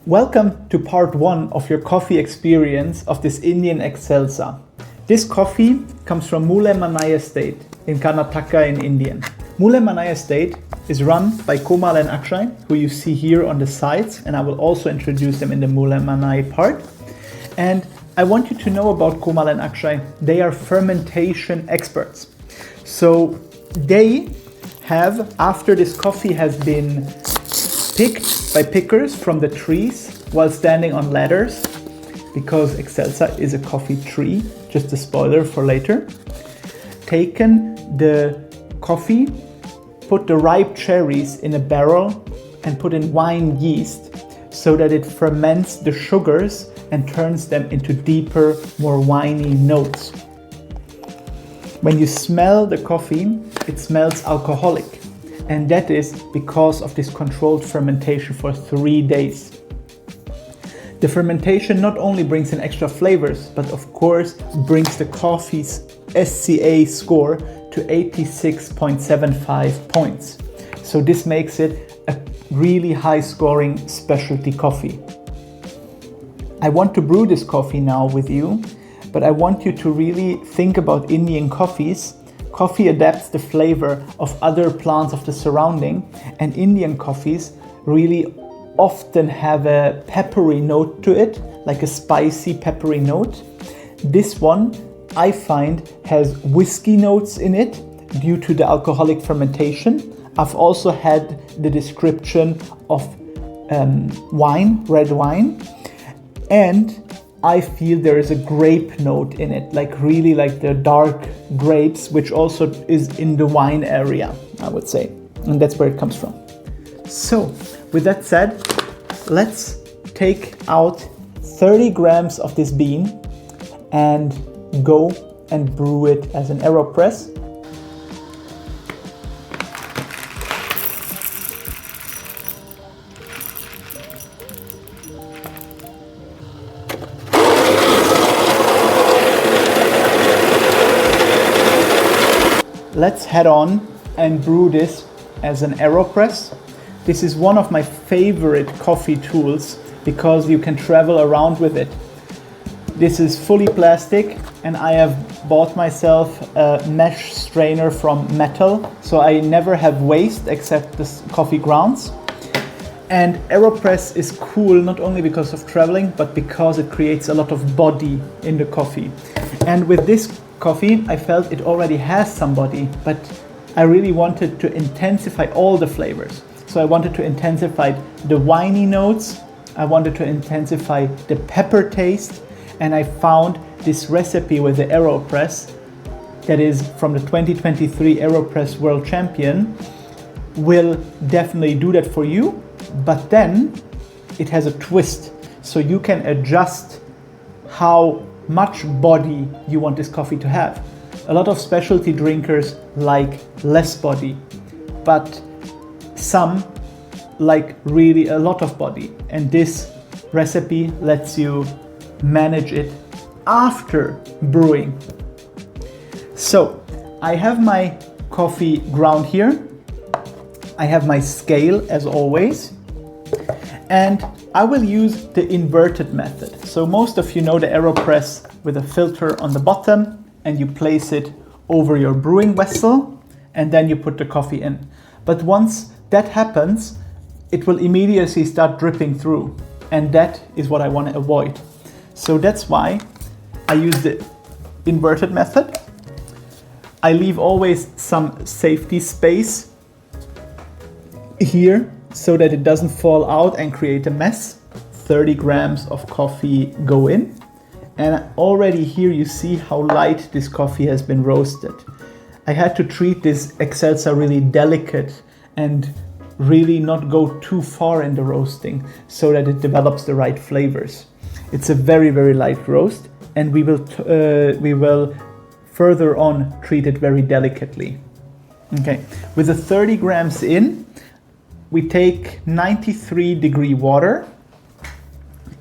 Welcome to part 1 of your coffee experience of this Indian Excelsa. This coffee comes from Muley Manai Estate in Karnataka in India. Muley Manai Estate is run by Komal and Akshay, who you see here on the sides, and I will also introduce them in the Muley Manai part. And I want you to know about Komal and Akshay. They are fermentation experts. So they have, after this coffee has been picked by pickers from the trees while standing on ladders, because Excelsa is a coffee tree, just a spoiler for later, taken the coffee, put the ripe cherries in a barrel and put in wine yeast so that it ferments the sugars and turns them into deeper, more winey notes. When you smell the coffee, it smells alcoholic. And that is because of this controlled fermentation for 3 days. The fermentation not only brings in extra flavors, but of course brings the coffee's SCA score to 86.75 points. So this makes it a really high scoring specialty coffee. I want to brew this coffee now with you, but I want you to really think about Indian coffees. Coffee adapts the flavor of other plants of the surrounding, and Indian coffees really often have a peppery note to it, like a spicy peppery note. This one, I find, has whiskey notes in it due to the alcoholic fermentation. I've also had the description of wine, red wine, and I feel there is a grape note in it, like really like the dark grapes, which also is in the wine area, I would say. And that's where it comes from. So, with that said, let's take out 30 grams of this bean and go and brew it as an AeroPress. Let's head on and brew this as an AeroPress. This is one of my favorite coffee tools because you can travel around with it. This is fully plastic, and I have bought myself a mesh strainer from metal, so I never have waste except the coffee grounds. And AeroPress is cool not only because of traveling, but because it creates a lot of body in the coffee. And with this coffee, I felt it already has some body, but I really wanted to intensify all the flavors. So I wanted to intensify the winey notes, I wanted to intensify the pepper taste, and I found this recipe with the AeroPress that is from the 2023 AeroPress World Champion will definitely do that for you, but then it has a twist, so you can adjust how much body you want this coffee to have. A lot of specialty drinkers like less body, but some like really a lot of body, and this recipe lets you manage it after brewing. So I have my coffee ground here, I have my scale as always, and I will use the inverted method. So most of you know the AeroPress with a filter on the bottom, and you place it over your brewing vessel, and then you put the coffee in. But once that happens, it will immediately start dripping through, and that is what I want to avoid. So that's why I use the inverted method. I leave always some safety space here so that it doesn't fall out and create a mess. 30 grams of coffee go in, and already here you see how light this coffee has been roasted. I had to treat this Excelsa really delicate and really not go too far in the roasting so that it develops the right flavors. It's a very, very light roast, and we will further on treat it very delicately. Okay, with the 30 grams in, we take 93-degree water.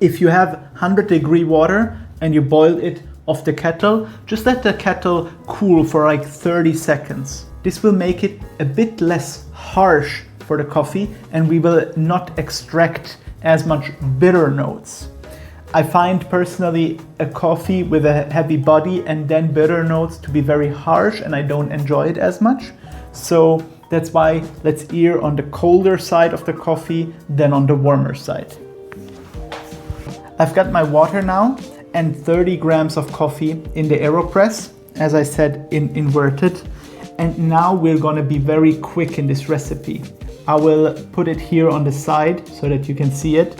If you have 100-degree water and you boil it off the kettle, just let the kettle cool for like 30 seconds. This will make it a bit less harsh for the coffee, and we will not extract as much bitter notes. I find personally a coffee with a heavy body and then bitter notes to be very harsh, and I don't enjoy it as much. So that's why let's err on the colder side of the coffee than on the warmer side. I've got my water now and 30 grams of coffee in the AeroPress, as I said, inverted. And now we're gonna be very quick in this recipe. I will put it here on the side so that you can see it.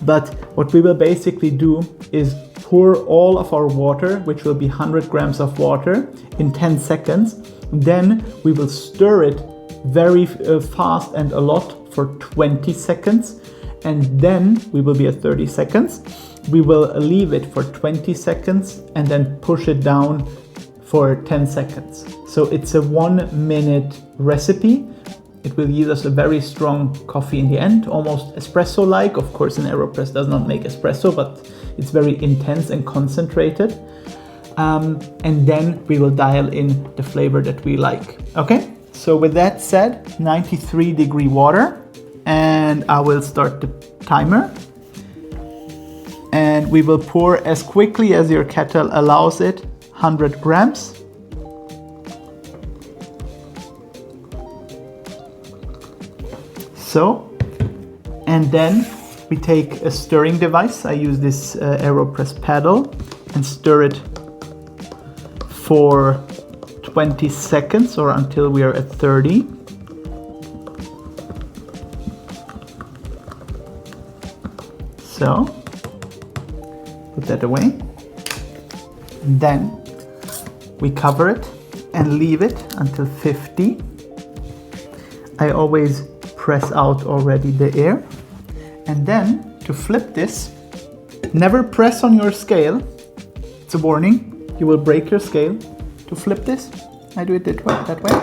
But what we will basically do is pour all of our water, which will be 100 grams of water, in 10 seconds. Then we will stir it very fast and a lot for 20 seconds. And then we will be at 30 seconds. We will leave it for 20 seconds and then push it down for 10 seconds. So it's a 1-minute recipe. It will yield us a very strong coffee in the end, almost espresso-like. Of course, an AeroPress does not make espresso, but it's very intense and concentrated. And then we will dial in the flavor that we like. Okay, so with that said, 93-degree water, and I will start the timer. And we will pour as quickly as your kettle allows it, 100 grams. So, and then we take a stirring device. I use this AeroPress paddle and stir it for 20 seconds or until we are at 30. So, put that away. And then we cover it and leave it until 50. I always press out already the air. And then to flip this, never press on your scale. It's a warning, you will break your scale. To flip this, I do it that way.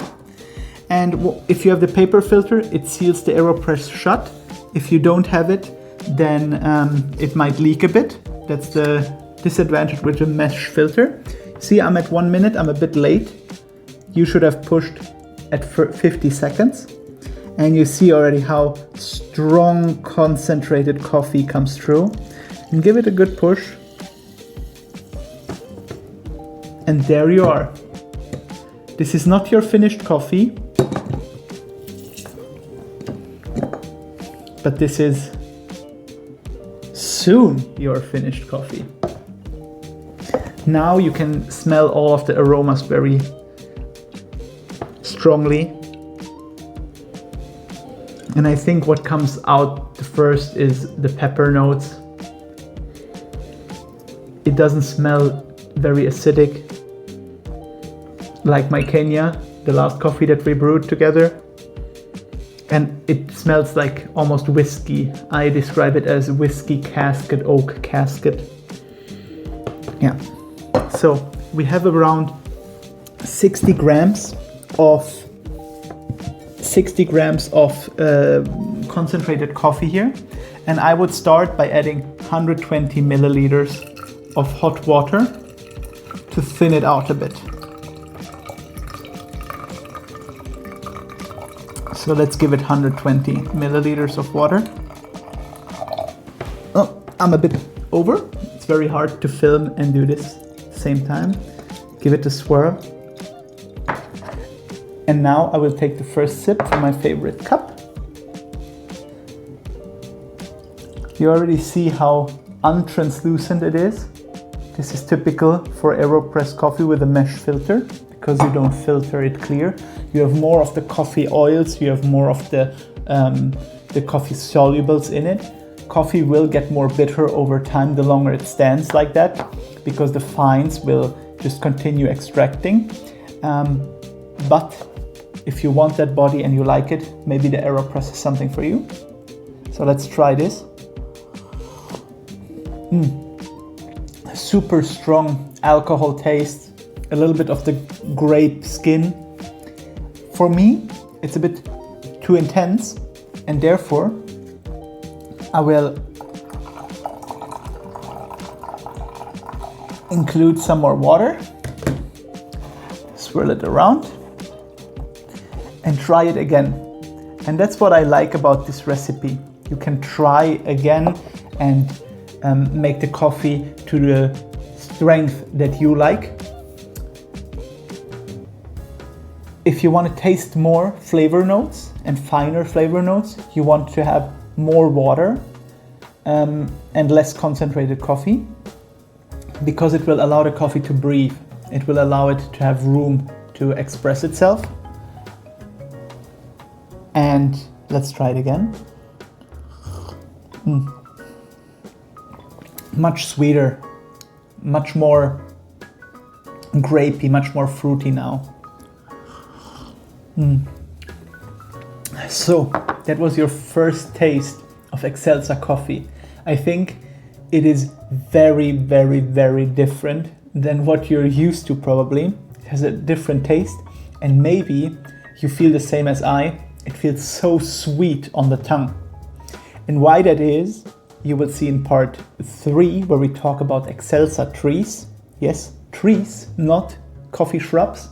And if you have the paper filter, it seals the AeroPress shut. If you don't have it, then it might leak a bit. That's the disadvantage with a mesh filter. See, I'm at 1 minute, I'm a bit late. You should have pushed at 50 seconds. And you see already how strong concentrated coffee comes through. And give it a good push. And there you are. This is not your finished coffee, but this is soon your finished coffee. Now you can smell all of the aromas very strongly. And I think what comes out first is the pepper notes. It doesn't smell very acidic, like my Kenya, the last coffee that we brewed together. And it smells like almost whiskey. I describe it as whiskey casket, oak casket. Yeah. So we have around 60 grams of concentrated coffee here, and I would start by adding 120 milliliters of hot water to thin it out a bit. So let's give it 120 milliliters of water. Oh, I'm a bit over. It's very hard to film and do this at the same time. Give it a swirl. And now I will take the first sip from my favorite cup. You already see how untranslucent it is. This is typical for AeroPress coffee with a mesh filter, because you don't filter it clear. You have more of the coffee oils, you have more of the coffee solubles in it. Coffee will get more bitter over time the longer it stands like that, because the fines will just continue extracting. But if you want that body and you like it, maybe the AeroPress is something for you. So let's try this. Super strong alcohol taste, a little bit of the grape skin. For me, it's a bit too intense, and therefore I will include some more water, swirl it around, and try it again. And that's what I like about this recipe. you can try again and make the coffee to the strength that you like. If you want to taste more flavor notes and finer flavor notes, you want to have more water and less concentrated coffee, because it will allow the coffee to breathe. It will allow it to have room to express itself. And let's try it again. Much sweeter, much more grapey, much more fruity now. So that was your first taste of Excelsa coffee. I think it is very, very, very different than what you're used to probably. It has a different taste, and maybe you feel the same as I. It feels so sweet on the tongue. And why that is, you will see in part 3, where we talk about Excelsa trees. Yes, trees, not coffee shrubs.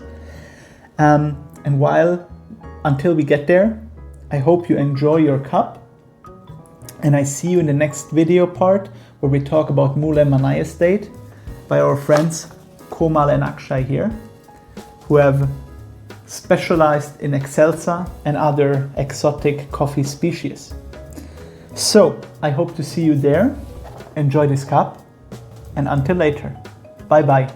Until we get there, I hope you enjoy your cup, and I see you in the next video part where we talk about Muley Manai Estate by our friends Komal and Akshay here, who have specialized in Excelsa and other exotic coffee species. So I hope to see you there. Enjoy this cup, and until later, bye bye.